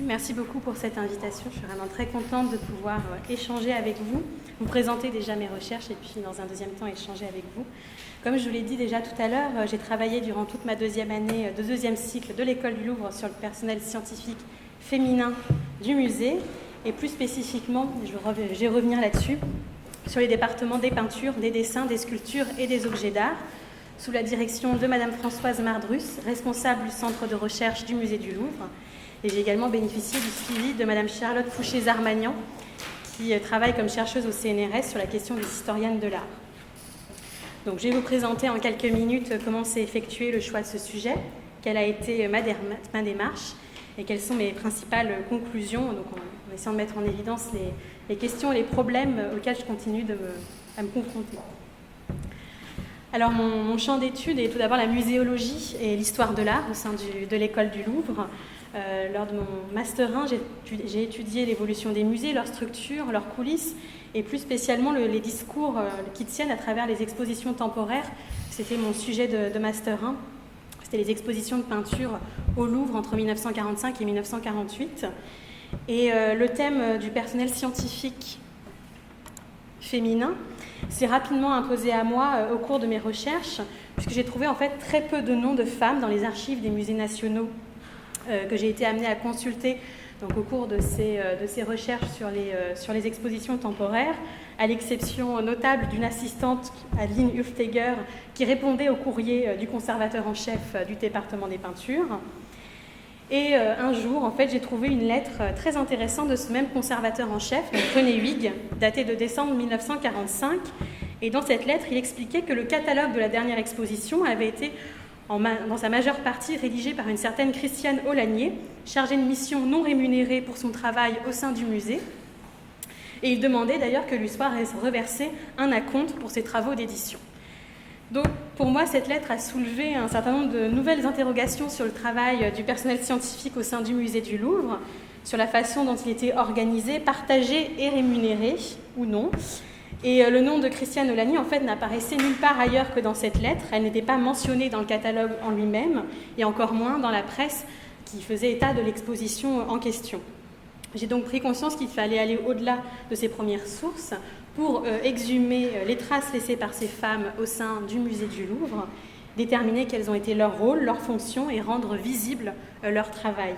Merci beaucoup pour cette invitation. Je suis vraiment très contente de pouvoir échanger avec vous présenter déjà mes recherches et puis dans un deuxième temps échanger avec vous. Comme je vous l'ai dit déjà tout à l'heure, j'ai travaillé durant toute ma deuxième année de deuxième cycle de l'École du Louvre sur le personnel scientifique féminin du musée et plus spécifiquement, je vais revenir là-dessus, sur les départements des peintures, des dessins, des sculptures et des objets d'art, sous la direction de Madame Françoise Mardrus, responsable du centre de recherche du musée du Louvre. Et j'ai également bénéficié du suivi de Madame Charlotte Fouché-Zarmagnan, qui travaille comme chercheuse au CNRS sur la question des historiennes de l'art. Donc, je vais vous présenter en quelques minutes comment s'est effectué le choix de ce sujet, quelle a été ma démarche et quelles sont mes principales conclusions, donc en essayant de mettre en évidence les questions et les problèmes auxquels je continue à me confronter. Alors, mon champ d'études est tout d'abord la muséologie et l'histoire de l'art au sein de l'École du Louvre. Lors de mon Master 1, j'ai étudié l'évolution des musées, leur structure, leurs coulisses, et plus spécialement les discours qui tiennent à travers les expositions temporaires. C'était mon sujet de Master 1. C'était les expositions de peinture au Louvre entre 1945 et 1948. Et le thème du personnel scientifique féminin s'est rapidement imposé à moi au cours de mes recherches, puisque j'ai trouvé en fait très peu de noms de femmes dans les archives des musées nationaux que j'ai été amenée à consulter donc, au cours de ces recherches sur les expositions temporaires, à l'exception notable d'une assistante, Adeline Hufteger, qui répondait au courrier du conservateur en chef du département des peintures. Et un jour, en fait, j'ai trouvé une lettre très intéressante de ce même conservateur en chef, René Huyghe, datée de décembre 1945. Et dans cette lettre, il expliquait que le catalogue de la dernière exposition avait été dans sa majeure partie rédigée par une certaine Christiane Aulagnier, chargée de mission non rémunérée pour son travail au sein du musée. Et il demandait d'ailleurs que lui soit reversé un acompte pour ses travaux d'édition. Donc, pour moi, cette lettre a soulevé un certain nombre de nouvelles interrogations sur le travail du personnel scientifique au sein du musée du Louvre, sur la façon dont il était organisé, partagé et rémunéré, ou non. Et le nom de Christiane Aulagnier, en fait, n'apparaissait nulle part ailleurs que dans cette lettre. Elle n'était pas mentionnée dans le catalogue en lui-même, et encore moins dans la presse qui faisait état de l'exposition en question. J'ai donc pris conscience qu'il fallait aller au-delà de ces premières sources pour exhumer les traces laissées par ces femmes au sein du musée du Louvre, déterminer quels ont été leurs rôles, leurs fonctions et rendre visible leur travail.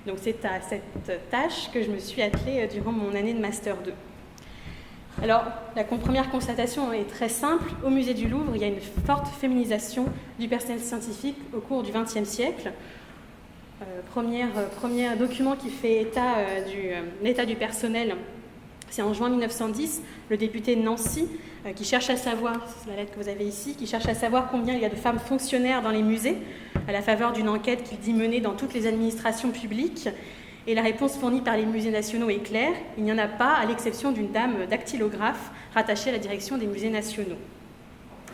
Donc c'est à cette tâche que je me suis attelée durant mon année de Master 2. Alors, la première constatation est très simple. Au musée du Louvre, il y a une forte féminisation du personnel scientifique au cours du XXe siècle. Premier document qui fait état l'état du personnel, c'est en juin 1910, le député de Nancy, qui cherche à savoir, c'est la lettre que vous avez ici, qui cherche à savoir combien il y a de femmes fonctionnaires dans les musées, à la faveur d'une enquête qu'il dit mener dans toutes les administrations publiques. Et la réponse fournie par les musées nationaux est claire, il n'y en a pas, à l'exception d'une dame dactylographe rattachée à la direction des musées nationaux.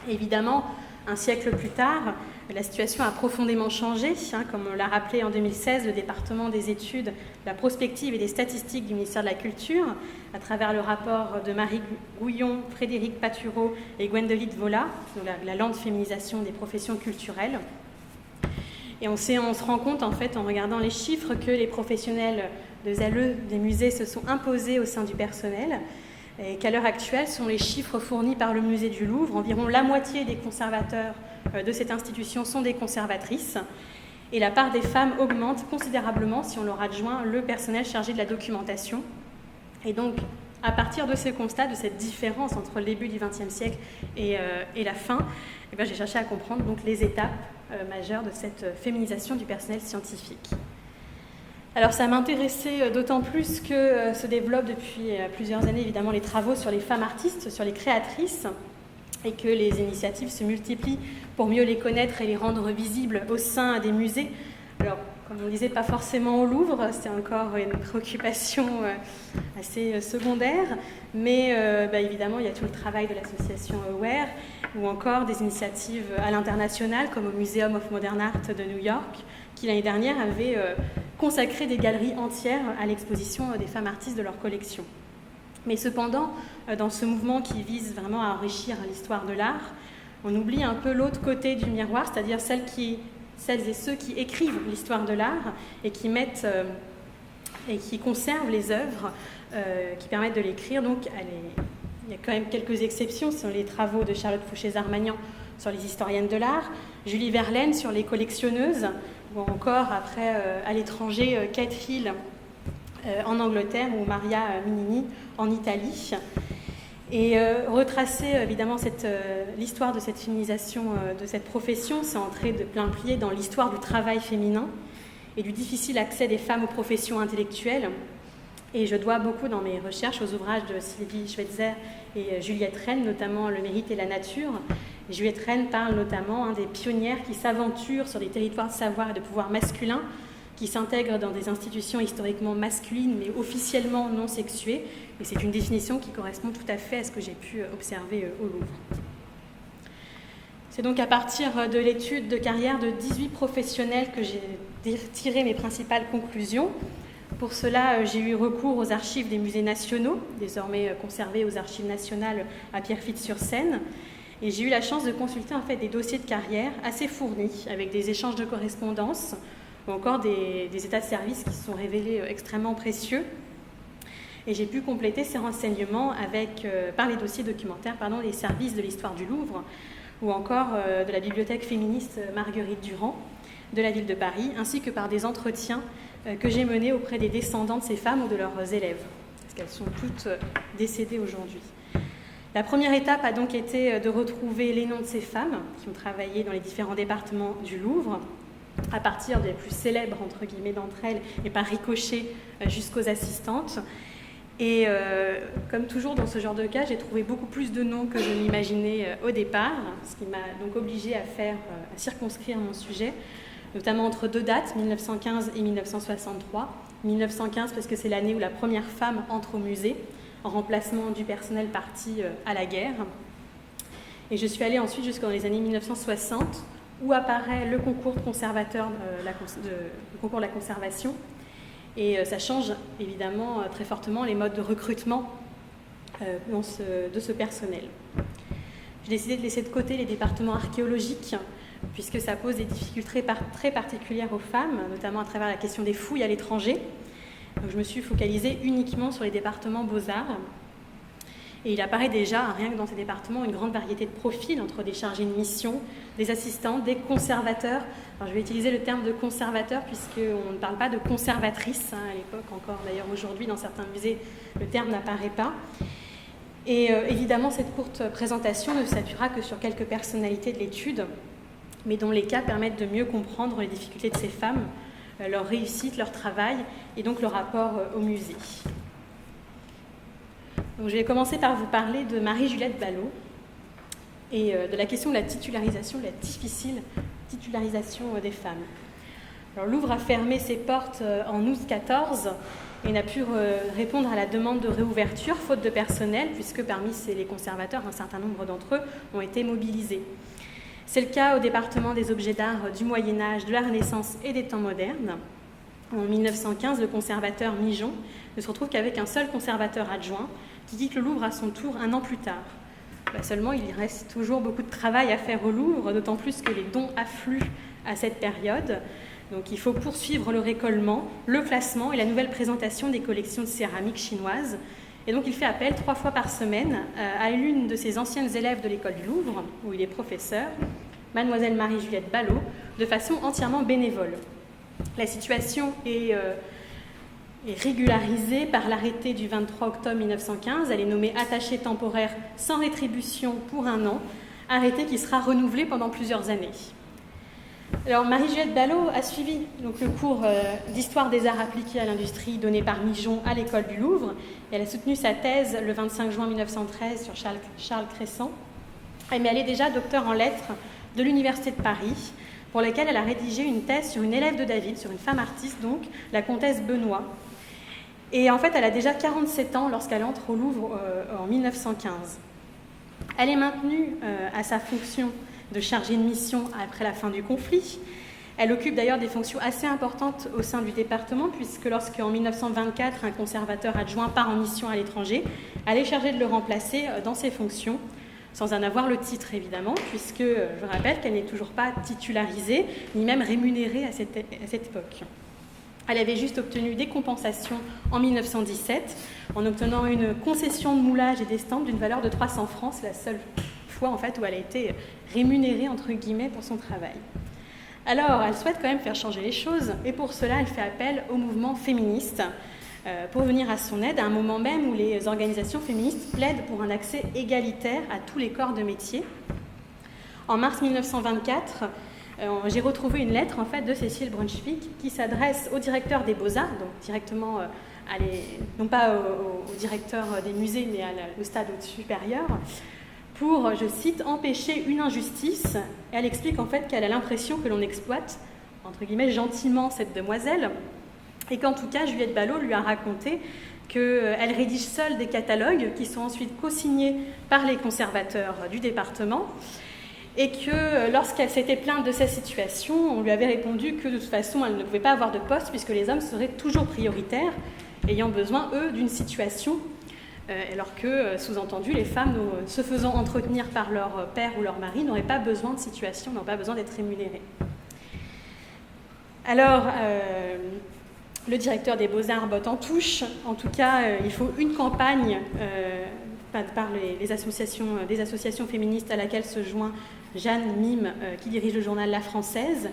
Et évidemment, un siècle plus tard, la situation a profondément changé. Comme on l'a rappelé en 2016, le département des études, de la prospective et des statistiques du ministère de la Culture, à travers le rapport de Marie Gouillon, Frédéric Patureau et Gwendoline Vola, sur la lente féminisation des professions culturelles. Et on se rend compte, en fait, en regardant les chiffres, que les professionnels de ZALE des musées se sont imposés au sein du personnel, et qu'à l'heure actuelle, ce sont les chiffres fournis par le musée du Louvre. Environ la moitié des conservateurs de cette institution sont des conservatrices. Et la part des femmes augmente considérablement si on leur adjoint le personnel chargé de la documentation. Et donc, à partir de ce constat, de cette différence entre le début du XXe siècle et la fin, j'ai cherché à comprendre donc, les étapes majeures de cette féminisation du personnel scientifique. Alors ça m'intéressait d'autant plus que se développent depuis plusieurs années évidemment les travaux sur les femmes artistes, sur les créatrices, et que les initiatives se multiplient pour mieux les connaître et les rendre visibles au sein des musées. Alors, comme on le disait, pas forcément au Louvre, c'est encore une préoccupation assez secondaire, mais évidemment, il y a tout le travail de l'association AWARE, ou encore des initiatives à l'international, comme au Museum of Modern Art de New York, qui l'année dernière avait consacré des galeries entières à l'exposition des femmes artistes de leur collection. Mais cependant, dans ce mouvement qui vise vraiment à enrichir l'histoire de l'art, on oublie un peu l'autre côté du miroir, c'est-à-dire celles et ceux qui écrivent l'histoire de l'art et qui mettent et qui conserve les œuvres qui permettent de l'écrire. Donc, il y a quand même quelques exceptions, ce sont les travaux de Charlotte Fouché-Zarmagnan sur les historiennes de l'art, Julie Verlaine sur les collectionneuses, ou encore après à l'étranger Kate Hill en Angleterre ou Maria Minini en Italie. Et retracer évidemment l'histoire de cette féminisation de cette profession, c'est entrer de plein pied dans l'histoire du travail féminin et du difficile accès des femmes aux professions intellectuelles. Et je dois beaucoup dans mes recherches aux ouvrages de Sylvie Schweitzer et Juliette Rennes, notamment Le mérite et la nature. Et Juliette Rennes parle notamment des pionnières qui s'aventurent sur des territoires de savoir et de pouvoir masculin, qui s'intègrent dans des institutions historiquement masculines mais officiellement non sexuées. Et c'est une définition qui correspond tout à fait à ce que j'ai pu observer au Louvre. C'est donc à partir de l'étude de carrière de 18 professionnels que j'ai tiré mes principales conclusions. Pour cela, j'ai eu recours aux archives des musées nationaux, désormais conservées aux archives nationales à Pierrefitte-sur-Seine. Et j'ai eu la chance de consulter en fait des dossiers de carrière assez fournis, avec des échanges de correspondance, ou encore des états de service qui se sont révélés extrêmement précieux. Et j'ai pu compléter ces renseignements par les dossiers documentaires des services de l'histoire du Louvre, ou encore de la bibliothèque féministe Marguerite Durand de la ville de Paris, ainsi que par des entretiens que j'ai menés auprès des descendants de ces femmes ou de leurs élèves, parce qu'elles sont toutes décédées aujourd'hui. La première étape a donc été de retrouver les noms de ces femmes qui ont travaillé dans les différents départements du Louvre, à partir des plus célèbres, entre guillemets, d'entre elles, et par ricochet jusqu'aux assistantes. Et comme toujours dans ce genre de cas, j'ai trouvé beaucoup plus de noms que je n'imaginais au départ, ce qui m'a donc obligée à circonscrire mon sujet, notamment entre deux dates, 1915 et 1963. 1915 parce que c'est l'année où la première femme entre au musée, en remplacement du personnel parti à la guerre. Et je suis allée ensuite jusqu'en les années 1960, où apparaît le concours de conservateur, le concours de la conservation. Et ça change évidemment très fortement les modes de recrutement de ce personnel. J'ai décidé de laisser de côté les départements archéologiques, puisque ça pose des difficultés très particulières aux femmes, notamment à travers la question des fouilles à l'étranger. Donc je me suis focalisée uniquement sur les départements beaux-arts. Et il apparaît déjà, rien que dans ces départements, une grande variété de profils entre des chargés de mission, des assistants, des conservateurs. Alors, je vais utiliser le terme de conservateur puisqu'on ne parle pas de conservatrice, à l'époque encore. D'ailleurs, aujourd'hui, dans certains musées, le terme n'apparaît pas. Et évidemment, cette courte présentation ne s'appuiera que sur quelques personnalités de l'étude, mais dont les cas permettent de mieux comprendre les difficultés de ces femmes, leur réussite, leur travail et donc leur rapport au musée. Donc, je vais commencer par vous parler de Marie-Juliette Ballot et de la question de la titularisation, de la difficile titularisation des femmes. Alors, Louvre a fermé ses portes en août 14 et n'a pu répondre à la demande de réouverture, faute de personnel, puisque parmi les conservateurs, un certain nombre d'entre eux ont été mobilisés. C'est le cas au département des objets d'art du Moyen-Âge, de la Renaissance et des temps modernes. En 1915, le conservateur Migeon ne se retrouve qu'avec un seul conservateur adjoint qui quitte le Louvre à son tour un an plus tard. Seulement, il reste toujours beaucoup de travail à faire au Louvre, d'autant plus que les dons affluent à cette période. Donc il faut poursuivre le récollement, le classement et la nouvelle présentation des collections de céramique chinoises. Et donc il fait appel 3 fois par semaine à l'une de ses anciennes élèves de l'école du Louvre, où il est professeur, mademoiselle Marie-Juliette Ballot, de façon entièrement bénévole. La situation est régularisée par l'arrêté du 23 octobre 1915. Elle est nommée attachée temporaire sans rétribution pour 1 an, arrêté qui sera renouvelé pendant plusieurs années. Alors Marie-Juliette Ballot a suivi donc, le cours d'histoire des arts appliqués à l'industrie donné par Migeon à l'école du Louvre. Et elle a soutenu sa thèse le 25 juin 1913 sur Charles Crescent. Mais elle est déjà docteur en lettres de l'Université de Paris, pour laquelle elle a rédigé une thèse sur une élève de David, sur une femme artiste donc, la comtesse Benoît. Et en fait, elle a déjà 47 ans lorsqu'elle entre au Louvre en 1915. Elle est maintenue à sa fonction de chargée de mission après la fin du conflit. Elle occupe d'ailleurs des fonctions assez importantes au sein du département, puisque lorsqu'en 1924, un conservateur adjoint part en mission à l'étranger, elle est chargée de le remplacer dans ses fonctions, sans en avoir le titre évidemment, puisque je rappelle qu'elle n'est toujours pas titularisée, ni même rémunérée à cette époque. Elle avait juste obtenu des compensations en 1917, en obtenant une concession de moulage et d'estampes d'une valeur de 300 francs. C'est la seule fois en fait où elle a été rémunérée entre guillemets pour son travail. Alors, elle souhaite quand même faire changer les choses, et pour cela, elle fait appel au mouvement féministe pour venir à son aide à un moment même où les organisations féministes plaident pour un accès égalitaire à tous les corps de métier. En mars 1924, j'ai retrouvé une lettre en fait de Cécile Brunswick qui s'adresse au directeur des Beaux-Arts, donc directement, non pas au directeur des musées, mais au stade supérieur, pour, je cite, empêcher une injustice. Et elle explique en fait qu'elle a l'impression que l'on exploite, entre guillemets, gentiment cette demoiselle, et qu'en tout cas, Juliette Ballot lui a raconté qu'elle rédige seule des catalogues qui sont ensuite co-signés par les conservateurs du département, et que lorsqu'elle s'était plainte de sa situation, on lui avait répondu que de toute façon, elle ne pouvait pas avoir de poste puisque les hommes seraient toujours prioritaires, ayant besoin, eux, d'une situation, alors que, sous-entendu, les femmes, se faisant entretenir par leur père ou leur mari, n'auraient pas besoin de situation, n'auraient pas besoin d'être rémunérées. Alors, le directeur des Beaux-Arts botte en touche. En tout cas, il faut une campagne par des associations féministes à laquelle se joint Jeanne Mime, qui dirige le journal La Française,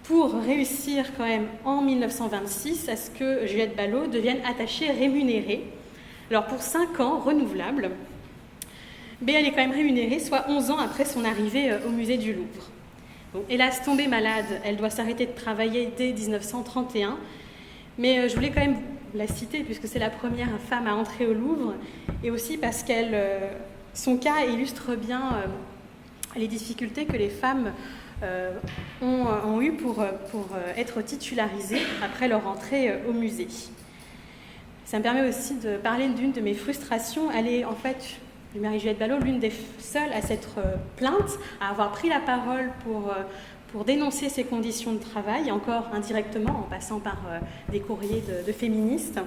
pour réussir quand même en 1926 à ce que Juliette Ballot devienne attachée rémunérée. Alors pour 5 ans renouvelables, mais elle est quand même rémunérée, soit 11 ans après son arrivée au musée du Louvre. Donc, hélas, tombée malade, elle doit s'arrêter de travailler dès 1931, mais je voulais quand même la citer puisque c'est la première femme à entrer au Louvre, et aussi parce que son cas illustre bien les difficultés que les femmes ont eues pour être titularisées après leur entrée au musée. Ça me permet aussi de parler d'une de mes frustrations. Elle est en fait, Marie-Juliette Ballot, l'une des seules à s'être plainte, à avoir pris la parole pour dénoncer ses conditions de travail, encore indirectement en passant par des courriers de féministes.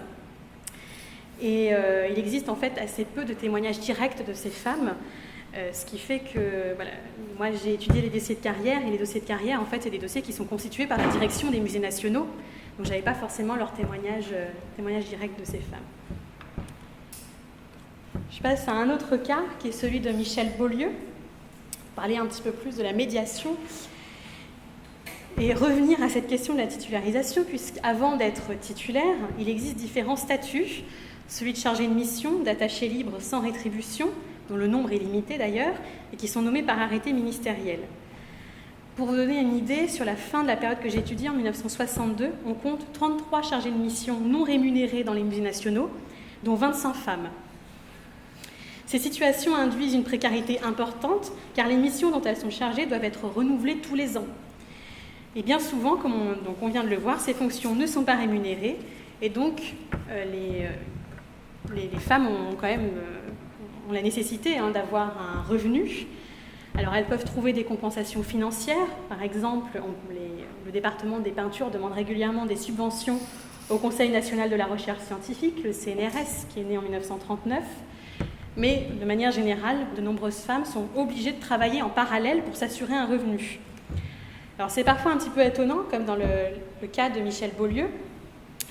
Et il existe en fait assez peu de témoignages directs de ces femmes, ce qui fait que, voilà, moi j'ai étudié les dossiers de carrière, et les dossiers de carrière, en fait, c'est des dossiers qui sont constitués par la direction des musées nationaux, donc je n'avais pas forcément leur témoignage direct de ces femmes. Je passe à un autre cas, qui est celui de Michel Beaulieu, parler un petit peu plus de la médiation, et revenir à cette question de la titularisation, puisqu'avant d'être titulaire, il existe différents statuts, celui de chargé de mission, d'attaché libre sans rétribution, dont le nombre est limité d'ailleurs, et qui sont nommés par arrêté ministériel. Pour vous donner une idée, sur la fin de la période que j'ai étudiée, en 1962, on compte 33 chargés de mission non rémunérés dans les musées nationaux, dont 25 femmes. Ces situations induisent une précarité importante, car les missions dont elles sont chargées doivent être renouvelées tous les ans. Et bien souvent, comme on vient de le voir, ces fonctions ne sont pas rémunérées, et donc les femmes ont quand même ont la nécessité d'avoir un revenu. Alors elles peuvent trouver des compensations financières. Par exemple, le département des peintures demande régulièrement des subventions au Conseil national de la recherche scientifique, le CNRS, qui est né en 1939. Mais de manière générale, de nombreuses femmes sont obligées de travailler en parallèle pour s'assurer un revenu. Alors c'est parfois un petit peu étonnant, comme dans le cas de Michel Beaulieu,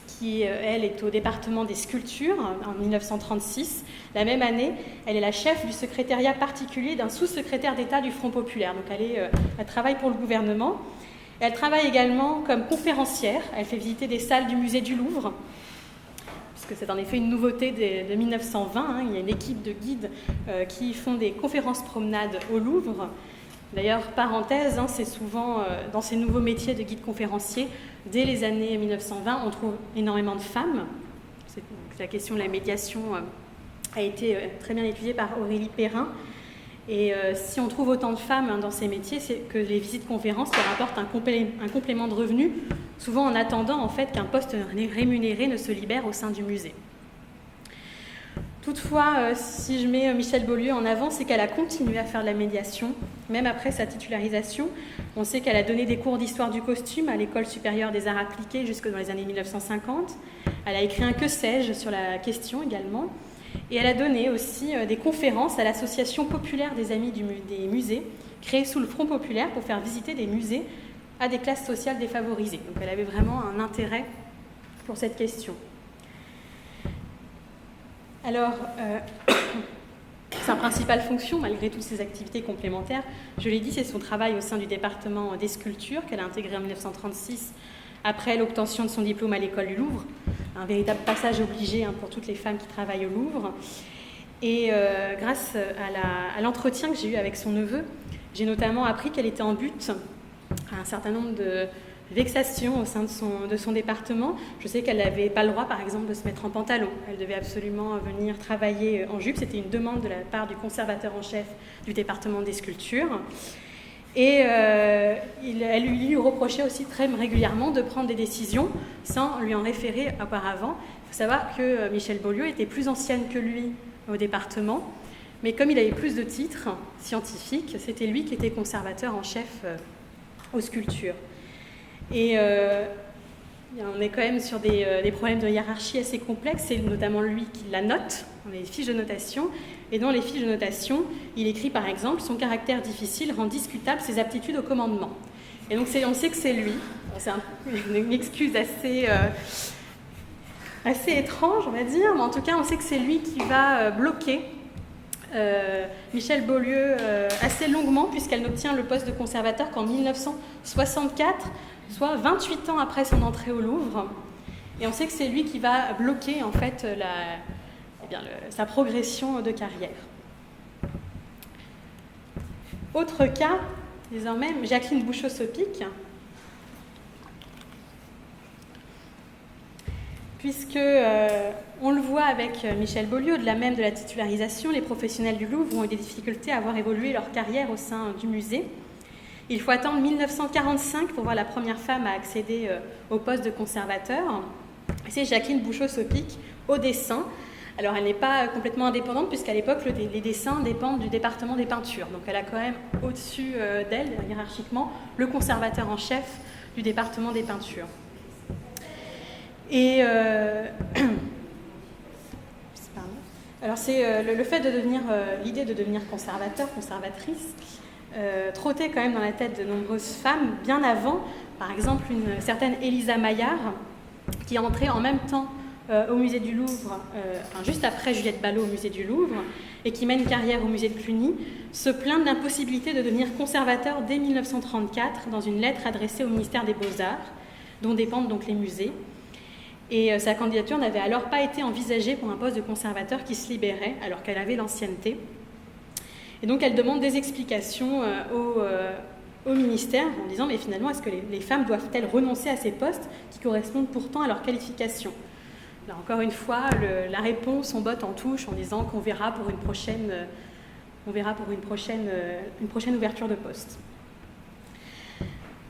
qui, elle, est au département des sculptures en 1936. La même année, elle est la chef du secrétariat particulier d'un sous-secrétaire d'État du Front populaire. Donc elle travaille pour le gouvernement. Elle travaille également comme conférencière. Elle fait visiter des salles du musée du Louvre, puisque c'est en effet une nouveauté de 1920. Il y a une équipe de guides qui font des conférences-promenades au Louvre. D'ailleurs, parenthèse, c'est souvent dans ces nouveaux métiers de guide-conférencier, dès les années 1920, on trouve énormément de femmes. La question de la médiation a été très bien étudiée par Aurélie Perrin. Et si on trouve autant de femmes dans ces métiers, c'est que les visites conférences leur apportent un complément de revenu, souvent en attendant en fait qu'un poste rémunéré ne se libère au sein du musée. Toutefois, si je mets Michel Beaulieu en avant, c'est qu'elle a continué à faire de la médiation, même après sa titularisation. On sait qu'elle a donné des cours d'histoire du costume à l'École supérieure des arts appliqués jusque dans les années 1950. Elle a écrit un Que sais-je sur la question également. Et elle a donné aussi des conférences à l'Association populaire des Amis des musées, créée sous le Front populaire pour faire visiter des musées à des classes sociales défavorisées. Donc elle avait vraiment un intérêt pour cette question. Alors, sa principale fonction, malgré toutes ses activités complémentaires, je l'ai dit, c'est son travail au sein du département des sculptures qu'elle a intégré en 1936 après l'obtention de son diplôme à l'école du Louvre, un véritable passage obligé pour toutes les femmes qui travaillent au Louvre. Et grâce à l'entretien que j'ai eu avec son neveu, j'ai notamment appris qu'elle était en butte à un certain nombre de vexations au sein de son département. Je sais qu'elle n'avait pas le droit, par exemple, de se mettre en pantalon. Elle devait absolument venir travailler en jupe. C'était une demande de la part du conservateur en chef du département des sculptures. Et elle lui reprochait aussi très régulièrement de prendre des décisions sans lui en référer auparavant. Il faut savoir que Michel Beaulieu était plus ancienne que lui au département, mais comme il avait plus de titres scientifiques, c'était lui qui était conservateur en chef aux sculptures. Et on est quand même sur des problèmes de hiérarchie assez complexes, c'est notamment lui qui la note dans les fiches de notation. Et dans les fiches de notation, il écrit par exemple « Son caractère difficile rend discutable ses aptitudes au commandement ». Et donc on sait que c'est lui. C'est une excuse assez étrange, on va dire, mais en tout cas, on sait que c'est lui qui va bloquer Michel Beaulieu assez longuement, puisqu'elle n'obtient le poste de conservateur qu'en 1964, soit 28 ans après son entrée au Louvre. Et on sait que c'est lui qui va bloquer en fait sa progression de carrière. Autre cas, désormais, Jacqueline Bouchot-Sopic, puisque on le voit avec Michel Beaulieu, au-delà même de la titularisation, les professionnels du Louvre ont eu des difficultés à voir évoluer leur carrière au sein du musée. Il faut attendre 1945 pour voir la première femme à accéder au poste de conservateur. C'est Jacqueline Bouchot-Sopic au dessin. Alors elle n'est pas complètement indépendante puisqu'à l'époque les dessins dépendent du département des peintures. Donc elle a quand même au-dessus d'elle, hiérarchiquement, le conservateur en chef du département des peintures. Et alors c'est le fait de devenir, l'idée de devenir conservateur, conservatrice, trottait quand même dans la tête de nombreuses femmes bien avant. Par exemple, une certaine Elisa Maillard, qui est entrée en même temps au musée du Louvre, juste après Juliette Ballot au musée du Louvre, et qui mène carrière au musée de Cluny, se plaint de l'impossibilité de devenir conservateur dès 1934 dans une lettre adressée au ministère des Beaux-Arts, dont dépendent donc les musées. Et sa candidature n'avait alors pas été envisagée pour un poste de conservateur qui se libérait, alors qu'elle avait l'ancienneté. Et donc elle demande des explications au ministère en disant « Mais finalement, est-ce que les femmes doivent-elles renoncer à ces postes qui correspondent pourtant à leurs qualifications ?» Là, encore une fois, la réponse, on botte en touche en disant qu'on verra pour une prochaine ouverture de poste.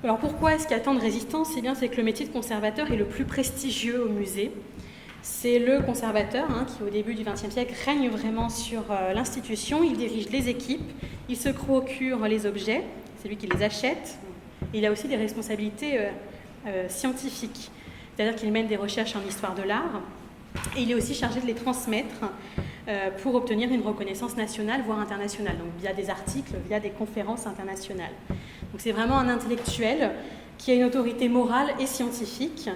Alors pourquoi est-ce qu'il y a tant de résistance ? Eh bien, c'est que le métier de conservateur est le plus prestigieux au musée. C'est le conservateur qui, au début du XXe siècle, règne vraiment sur l'institution. Il dirige les équipes, il se procure les objets, c'est lui qui les achète. Il a aussi des responsabilités scientifiques, c'est-à-dire qu'il mène des recherches en histoire de l'art et il est aussi chargé de les transmettre pour obtenir une reconnaissance nationale, voire internationale, donc via des articles, via des conférences internationales. Donc c'est vraiment un intellectuel qui a une autorité morale et scientifique.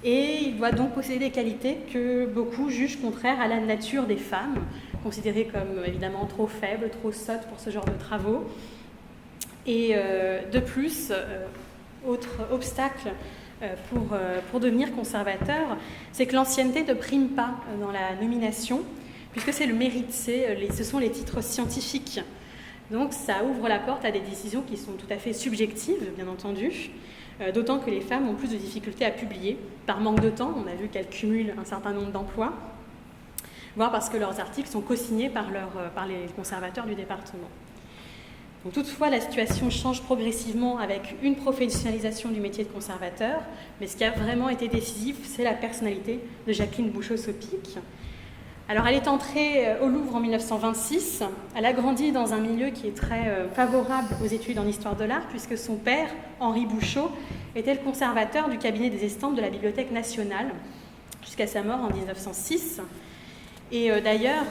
Et il doit donc posséder des qualités que beaucoup jugent contraires à la nature des femmes, considérées comme évidemment trop faibles, trop sottes pour ce genre de travaux. Et de plus, autre obstacle pour devenir conservateur, c'est que l'ancienneté ne prime pas dans la nomination, puisque c'est le mérite, ce sont les titres scientifiques. Donc ça ouvre la porte à des décisions qui sont tout à fait subjectives, bien entendu, d'autant que les femmes ont plus de difficultés à publier, par manque de temps. On a vu qu'elles cumulent un certain nombre d'emplois, voire parce que leurs articles sont co-signés par les conservateurs du département. Donc, toutefois, la situation change progressivement avec une professionnalisation du métier de conservateur, mais ce qui a vraiment été décisif, c'est la personnalité de Jacqueline Bouchot-Sopic. Alors, elle est entrée au Louvre en 1926. Elle a grandi dans un milieu qui est très favorable aux études en histoire de l'art, puisque son père, Henri Bouchot, était le conservateur du cabinet des estampes de la Bibliothèque nationale, jusqu'à sa mort en 1906. Et d'ailleurs,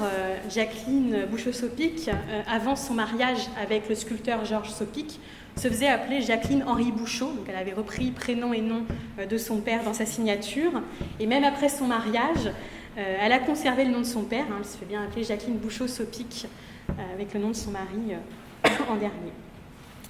Jacqueline Bouchot-Sopic, avant son mariage avec le sculpteur Georges Sopic, se faisait appeler Jacqueline Henri Bouchot, donc elle avait repris prénom et nom de son père dans sa signature, et même après son mariage, elle a conservé le nom de son père, elle se fait bien appeler Jacqueline Bouchot-Sopic, avec le nom de son mari en dernier.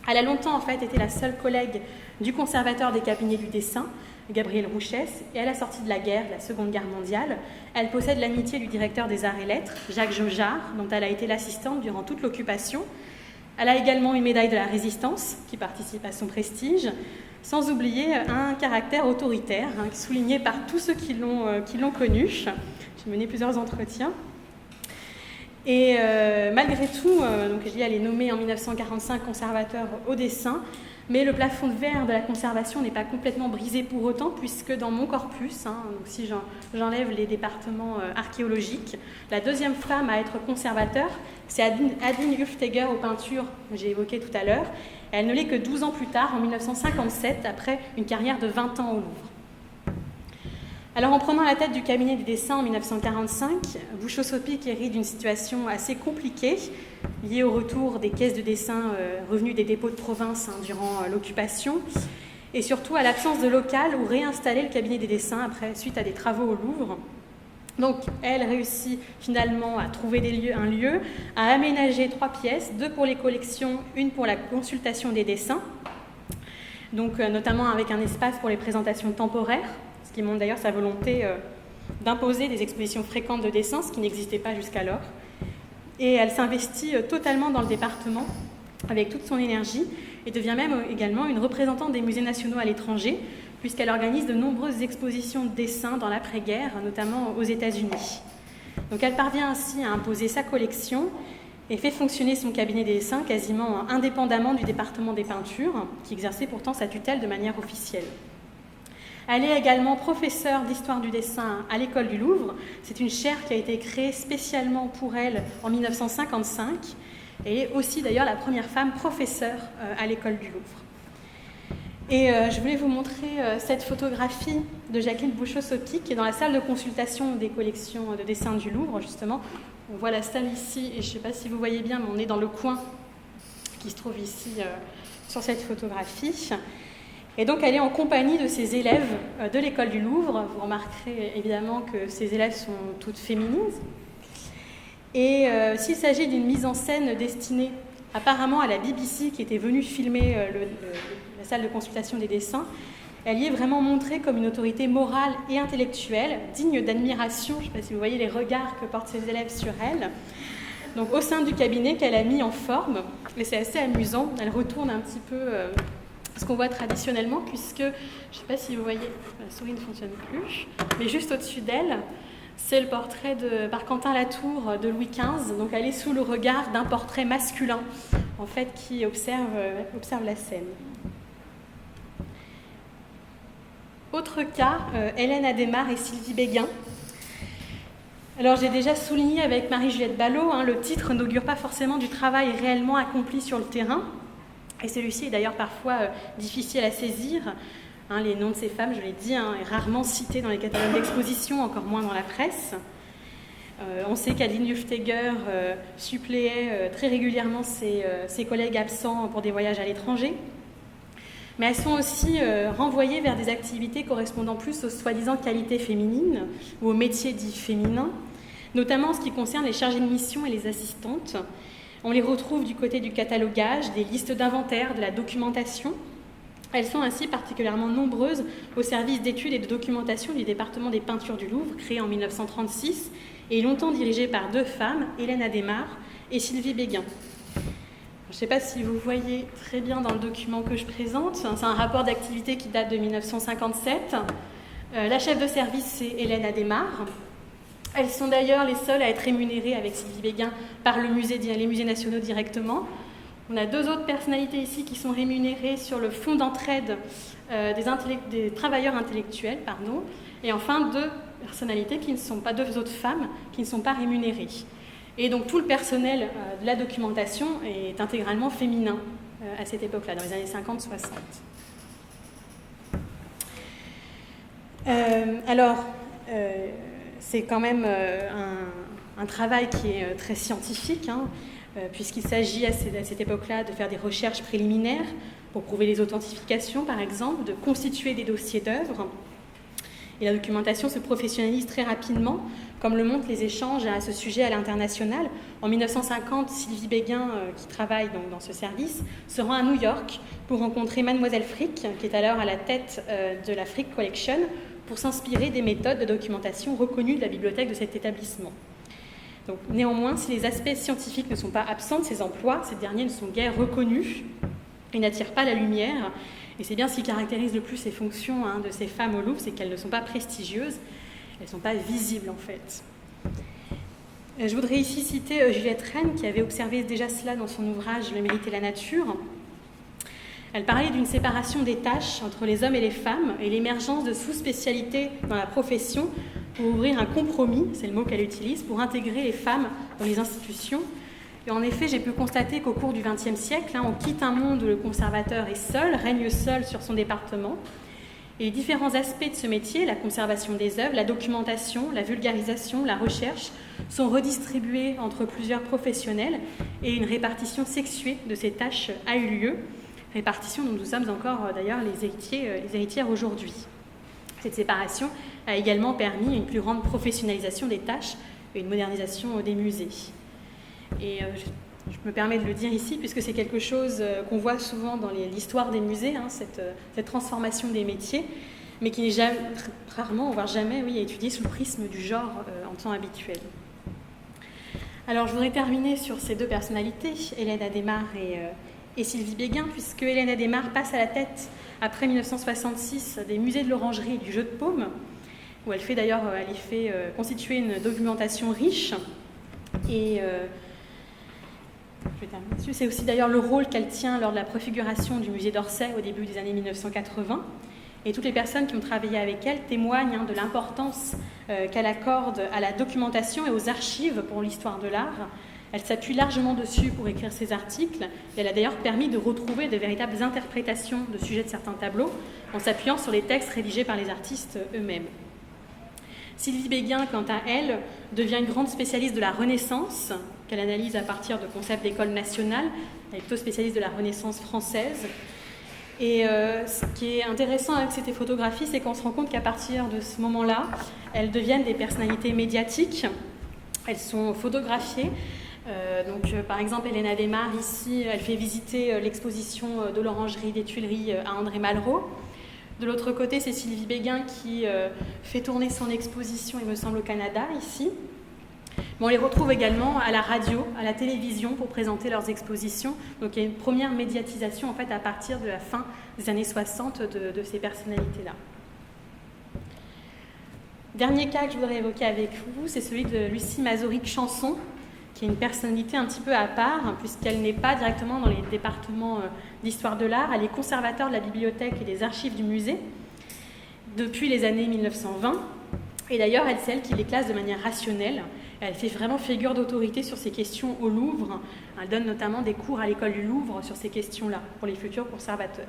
Elle a longtemps en fait été la seule collègue du conservateur des cabinets du dessin, Gabriel Rouchès, et à la sortie de la guerre, de la Seconde Guerre mondiale, elle possède l'amitié du directeur des Arts et Lettres, Jacques Jaujard, dont elle a été l'assistante durant toute l'occupation. Elle a également une médaille de la Résistance, qui participe à son prestige, sans oublier un caractère autoritaire, souligné par tous ceux qui l'ont connue. J'ai mené plusieurs entretiens. Et malgré tout, donc elle est nommée en 1945 conservateur au dessin, mais le plafond de verre de la conservation n'est pas complètement brisé pour autant, puisque dans mon corpus, donc si j'enlève les départements archéologiques, la deuxième femme à être conservateur, c'est Adeline Hufsteger aux peintures que j'ai évoquées tout à l'heure. Elle ne l'est que 12 ans plus tard, en 1957, après une carrière de 20 ans au Louvre. Alors, en prenant la tête du cabinet du dessin en 1945, Bouchot-Sopic hérite d'une situation assez compliquée, liée au retour des caisses de dessin revenues des dépôts de province durant l'occupation, et surtout à l'absence de local où réinstaller le cabinet des dessins suite à des travaux au Louvre. Donc, elle réussit finalement à trouver un lieu, à aménager 3 pièces, 2 pour les collections, 1 pour la consultation des dessins, donc notamment avec un espace pour les présentations temporaires, ce qui montre d'ailleurs sa volonté d'imposer des expositions fréquentes de dessins, ce qui n'existait pas jusqu'alors. Et elle s'investit totalement dans le département avec toute son énergie et devient même également une représentante des musées nationaux à l'étranger, puisqu'elle organise de nombreuses expositions de dessins dans l'après-guerre, notamment aux États-Unis. Donc elle parvient ainsi à imposer sa collection et fait fonctionner son cabinet des dessins quasiment indépendamment du département des peintures, qui exerçait pourtant sa tutelle de manière officielle. Elle est également professeure d'histoire du dessin à l'École du Louvre. C'est une chaire qui a été créée spécialement pour elle en 1955 et est aussi d'ailleurs la première femme professeure à l'École du Louvre. Et je voulais vous montrer cette photographie de Jacqueline Bouchot-Sopic qui est dans la salle de consultation des collections de dessins du Louvre, justement. On voit la salle ici, et je ne sais pas si vous voyez bien, mais on est dans le coin qui se trouve ici sur cette photographie. Et donc elle est en compagnie de ses élèves de l'École du Louvre. Vous remarquerez évidemment que ces élèves sont toutes féminines. Et s'il s'agit d'une mise en scène destinée apparemment à la BBC qui était venue filmer la salle de consultation des dessins, elle y est vraiment montrée comme une autorité morale et intellectuelle, digne d'admiration. Je ne sais pas si vous voyez les regards que portent ses élèves sur elle. Donc au sein du cabinet qu'elle a mis en forme, et c'est assez amusant, elle retourne un petit peu ce qu'on voit traditionnellement, puisque, je ne sais pas si vous voyez, la souris ne fonctionne plus, mais juste au-dessus d'elle, c'est le portrait par Quentin Latour de Louis XV. Donc elle est sous le regard d'un portrait masculin, en fait, qui observe la scène. Autre cas, Hélène Adhémar et Sylvie Béguin. Alors j'ai déjà souligné avec Marie-Juliette Ballot, le titre n'augure pas forcément du travail réellement accompli sur le terrain. Et celui-ci est d'ailleurs parfois difficile à saisir. Les noms de ces femmes, je l'ai dit, est rarement cité dans les catalogues d'exposition, encore moins dans la presse. On sait qu'Adeline Hufsteger suppléait très régulièrement ses collègues absents pour des voyages à l'étranger. Mais elles sont aussi renvoyées vers des activités correspondant plus aux soi-disant qualités féminines ou aux métiers dits féminins, notamment en ce qui concerne les chargées de mission et les assistantes. On les retrouve du côté du catalogage, des listes d'inventaire, de la documentation. Elles sont ainsi particulièrement nombreuses au service d'études et de documentation du département des peintures du Louvre, créé en 1936 et longtemps dirigé par 2 femmes, Hélène Adhémar et Sylvie Béguin. Je ne sais pas si vous voyez très bien dans le document que je présente, c'est un rapport d'activité qui date de 1957. La chef de service, c'est Hélène Adhémar. Elles sont d'ailleurs les seules à être rémunérées avec Sylvie Béguin par les musées nationaux directement. On a 2 autres personnalités ici qui sont rémunérées sur le fonds d'entraide des travailleurs intellectuels, et enfin 2 personnalités qui ne sont pas 2 autres femmes qui ne sont pas rémunérées. Et donc tout le personnel de la documentation est intégralement féminin à cette époque-là, dans les années 50-60. C'est quand même un travail qui est très scientifique, puisqu'il s'agit à cette époque-là de faire des recherches préliminaires pour prouver les authentifications, par exemple, de constituer des dossiers d'œuvres. Et la documentation se professionnalise très rapidement, comme le montrent les échanges à ce sujet à l'international. En 1950, Sylvie Béguin, qui travaille donc dans ce service, se rend à New York pour rencontrer Mademoiselle Frick, qui est alors à la tête de la Frick Collection, pour s'inspirer des méthodes de documentation reconnues de la bibliothèque de cet établissement. Donc, néanmoins, si les aspects scientifiques ne sont pas absents de ces emplois, ces derniers ne sont guère reconnus et n'attirent pas la lumière. Et c'est bien ce qui caractérise le plus ces fonctions de ces femmes au Louvre, c'est qu'elles ne sont pas prestigieuses, elles ne sont pas visibles en fait. Je voudrais ici citer Juliette Rennes, qui avait observé déjà cela dans son ouvrage « Le mérite et la nature ». Elle parlait d'une séparation des tâches entre les hommes et les femmes et l'émergence de sous-spécialités dans la profession pour ouvrir un compromis, c'est le mot qu'elle utilise, pour intégrer les femmes dans les institutions. Et en effet, j'ai pu constater qu'au cours du XXe siècle, on quitte un monde où le conservateur est seul, règne seul sur son département. Et les différents aspects de ce métier, la conservation des œuvres, la documentation, la vulgarisation, la recherche, sont redistribués entre plusieurs professionnels et une répartition sexuée de ces tâches a eu lieu, répartition dont nous sommes encore d'ailleurs les héritières aujourd'hui. Cette séparation a également permis une plus grande professionnalisation des tâches et une modernisation des musées. Et je me permets de le dire ici, puisque c'est quelque chose qu'on voit souvent dans l'histoire des musées, cette transformation des métiers, mais qui n'est rarement, voire jamais, étudiée sous le prisme du genre en temps habituel. Alors, je voudrais terminer sur ces deux personnalités, Hélène Adhémar et Sylvie Béguin, puisque Hélène Adhémar passe à la tête, après 1966, des musées de l'Orangerie et du Jeu de Paume, où elle fait d'ailleurs, constituer une documentation riche. Et c'est aussi d'ailleurs le rôle qu'elle tient lors de la préfiguration du musée d'Orsay au début des années 1980. Et toutes les personnes qui ont travaillé avec elle témoignent de l'importance qu'elle accorde à la documentation et aux archives pour l'histoire de l'art. Elle s'appuie largement dessus pour écrire ses articles. Et elle a d'ailleurs permis de retrouver de véritables interprétations de sujets de certains tableaux en s'appuyant sur les textes rédigés par les artistes eux-mêmes. Sylvie Béguin, quant à elle, devient une grande spécialiste de la Renaissance, qu'elle analyse à partir de concepts d'école nationale. Elle est plutôt spécialiste de la Renaissance française. Et ce qui est intéressant avec ces photographies, c'est qu'on se rend compte qu'à partir de ce moment-là, elles deviennent des personnalités médiatiques. Elles sont photographiées. Par exemple, Hélène Adhémar, ici, elle fait visiter l'exposition de l'Orangerie des Tuileries à André Malraux. De l'autre côté, c'est Sylvie Béguin qui fait tourner son exposition, il me semble, au Canada, ici. Mais on les retrouve également à la radio, à la télévision pour présenter leurs expositions. Donc il y a une première médiatisation en fait à partir de la fin des années 60 de ces personnalités-là. Dernier cas que je voudrais évoquer avec vous, c'est celui de Lucie Mazauric-Chanson, qui est une personnalité un petit peu à part, puisqu'elle n'est pas directement dans les départements d'histoire de l'art. Elle est conservateur de la bibliothèque et des archives du musée depuis les années 1920. Et d'ailleurs, c'est elle qui les classe de manière rationnelle. Elle fait vraiment figure d'autorité sur ces questions au Louvre. Elle donne notamment des cours à l'école du Louvre sur ces questions-là pour les futurs conservateurs.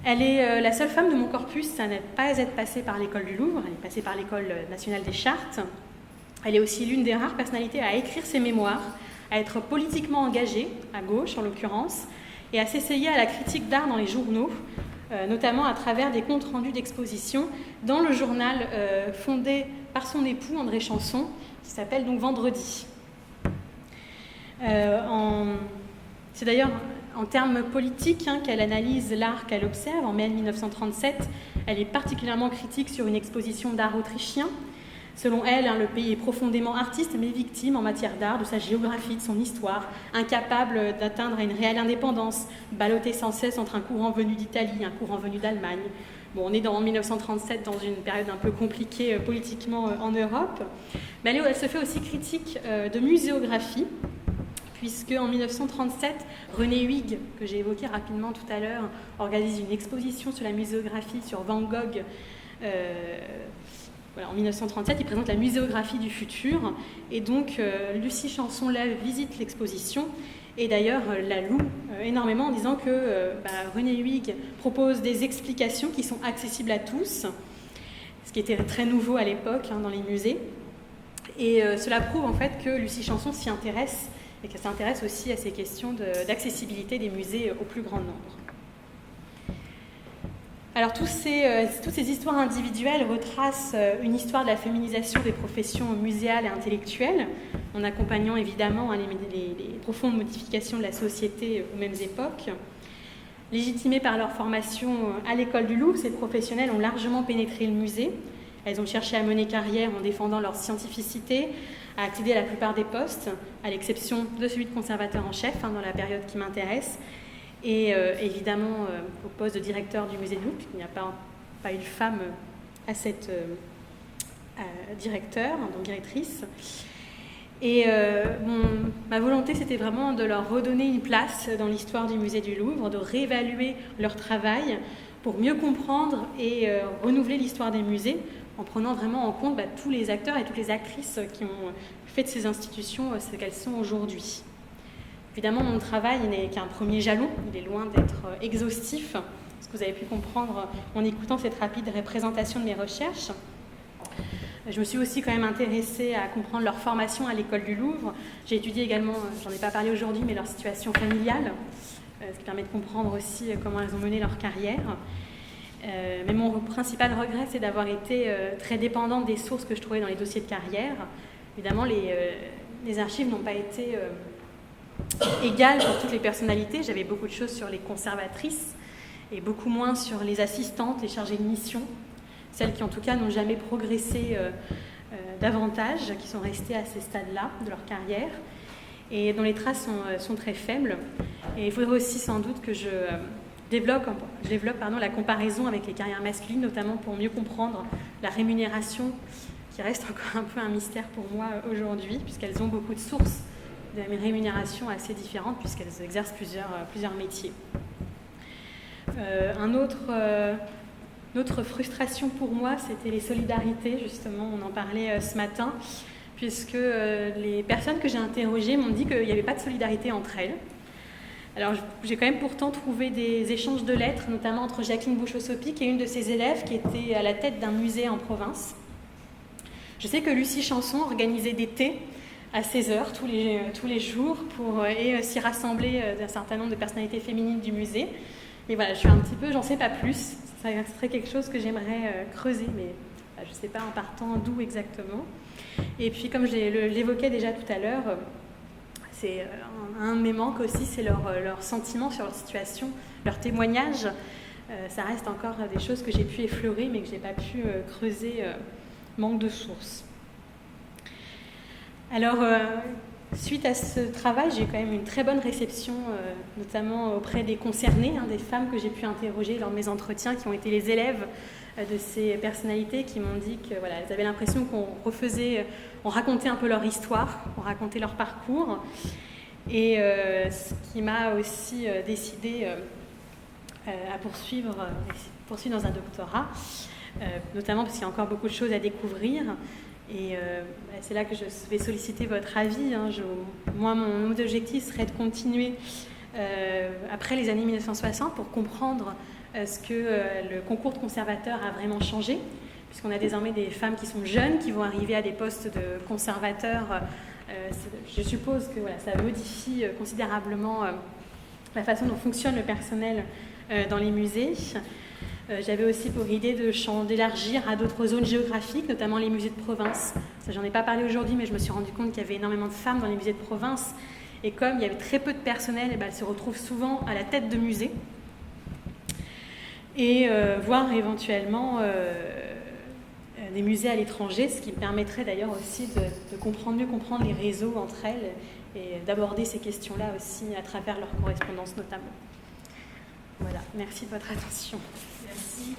Elle est la seule femme de mon corpus à ne pas être passée par l'école du Louvre. Elle est passée par l'école nationale des chartes. Elle est aussi l'une des rares personnalités à écrire ses mémoires, à être politiquement engagée, à gauche en l'occurrence, et à s'essayer à la critique d'art dans les journaux, notamment à travers des comptes rendus d'exposition dans le journal fondé par son époux André Chanson, qui s'appelle donc Vendredi. C'est d'ailleurs en termes politiques qu'elle analyse l'art qu'elle observe. En mai 1937, elle est particulièrement critique sur une exposition d'art autrichien. Selon elle, le pays est profondément artiste mais victime en matière d'art de sa géographie, de son histoire, incapable d'atteindre à une réelle indépendance, ballotté sans cesse entre un courant venu d'Italie et un courant venu d'Allemagne. Bon, on est en 1937 dans une période un peu compliquée politiquement en Europe, mais elle se fait aussi critique de muséographie, puisque en 1937, René Huyghe, que j'ai évoqué rapidement tout à l'heure, organise une exposition sur la muséographie sur Van Gogh. En 1937, il présente la muséographie du futur, et donc Lucie Chanson visite l'exposition, et d'ailleurs la loue énormément en disant que René Huyghe propose des explications qui sont accessibles à tous, ce qui était très nouveau à l'époque dans les musées. Et cela prouve en fait que Lucie Chanson s'y intéresse et qu'elle s'intéresse aussi à ces questions d'accessibilité des musées au plus grand nombre. Alors toutes ces histoires individuelles retracent une histoire de la féminisation des professions muséales et intellectuelles, en accompagnant évidemment les profondes modifications de la société aux mêmes époques. Légitimées par leur formation à l'école du Louvre, ces professionnelles ont largement pénétré le musée. Elles ont cherché à mener carrière en défendant leur scientificité, à accéder à la plupart des postes, à l'exception de celui de conservateur en chef dans la période qui m'intéresse, et évidemment au poste de directeur du musée du Louvre, puisqu'il n'y a pas eu de femme à cette directeur, donc directrice. Et ma volonté, c'était vraiment de leur redonner une place dans l'histoire du musée du Louvre, de réévaluer leur travail pour mieux comprendre et renouveler l'histoire des musées, en prenant vraiment en compte tous les acteurs et toutes les actrices qui ont fait de ces institutions ce qu'elles sont aujourd'hui. Évidemment, mon travail n'est qu'un premier jalon, il est loin d'être exhaustif, ce que vous avez pu comprendre en écoutant cette rapide représentation de mes recherches. Je me suis aussi quand même intéressée à comprendre leur formation à l'école du Louvre. J'ai étudié également, j'en ai pas parlé aujourd'hui, mais leur situation familiale, ce qui permet de comprendre aussi comment elles ont mené leur carrière. Mais mon principal regret, c'est d'avoir été très dépendante des sources que je trouvais dans les dossiers de carrière. Évidemment, les archives n'ont pas été égales pour toutes les personnalités. J'avais beaucoup de choses sur les conservatrices et beaucoup moins sur les assistantes, les chargées de mission, celles qui en tout cas n'ont jamais progressé davantage, qui sont restées à ces stades-là de leur carrière et dont les traces sont très faibles. Et il faudrait aussi sans doute que je développe la comparaison avec les carrières masculines, notamment pour mieux comprendre la rémunération, qui reste encore un peu un mystère pour moi aujourd'hui, puisqu'elles ont beaucoup de sources de rémunération assez différentes, puisqu'elles exercent plusieurs métiers. Une autre frustration pour moi, c'était les solidarités, justement, on en parlait ce matin, puisque les personnes que j'ai interrogées m'ont dit qu'il n'y avait pas de solidarité entre elles. Alors, j'ai quand même pourtant trouvé des échanges de lettres, notamment entre Jacqueline Bouchot-Sopi, qui est une de ses élèves, qui était à la tête d'un musée en province. Je sais que Lucie Chanson organisait des thés à 16h tous les jours et s'y rassembler d'un certain nombre de personnalités féminines du musée. Mais voilà, j'en sais pas plus. Ça serait quelque chose que j'aimerais creuser, mais je ne sais pas en partant d'où exactement. Et puis, comme je l'évoquais déjà tout à l'heure, c'est un de mes manques aussi, c'est leur sentiment sur leur situation, leur témoignage. Ça reste encore des choses que j'ai pu effleurer, mais que je n'ai pas pu creuser, manque de sources. Alors, suite à ce travail, j'ai eu quand même une très bonne réception, notamment auprès des concernés, des femmes que j'ai pu interroger lors de mes entretiens, qui ont été les élèves de ces personnalités, qui m'ont dit que voilà, elles avaient l'impression on racontait un peu leur histoire, on racontait leur parcours. Et ce qui m'a aussi décidé à poursuivre dans un doctorat, notamment parce qu'il y a encore beaucoup de choses à découvrir. Et c'est là que je vais solliciter votre avis. Moi, mon objectif serait de continuer après les années 1960 pour comprendre ce que le concours de conservateurs a vraiment changé, puisqu'on a désormais des femmes qui sont jeunes, qui vont arriver à des postes de conservateurs. Je suppose que ça modifie considérablement la façon dont fonctionne le personnel dans les musées. J'avais aussi pour idée d'élargir à d'autres zones géographiques, notamment les musées de province. Ça, j'en ai pas parlé aujourd'hui, mais je me suis rendu compte qu'il y avait énormément de femmes dans les musées de province. Et comme il y avait très peu de personnel, elles se retrouvent souvent à la tête de musées. Et voir éventuellement des musées à l'étranger, ce qui permettrait d'ailleurs aussi de mieux comprendre les réseaux entre elles et d'aborder ces questions-là aussi à travers leur correspondance notamment. Voilà, merci de votre attention. Merci.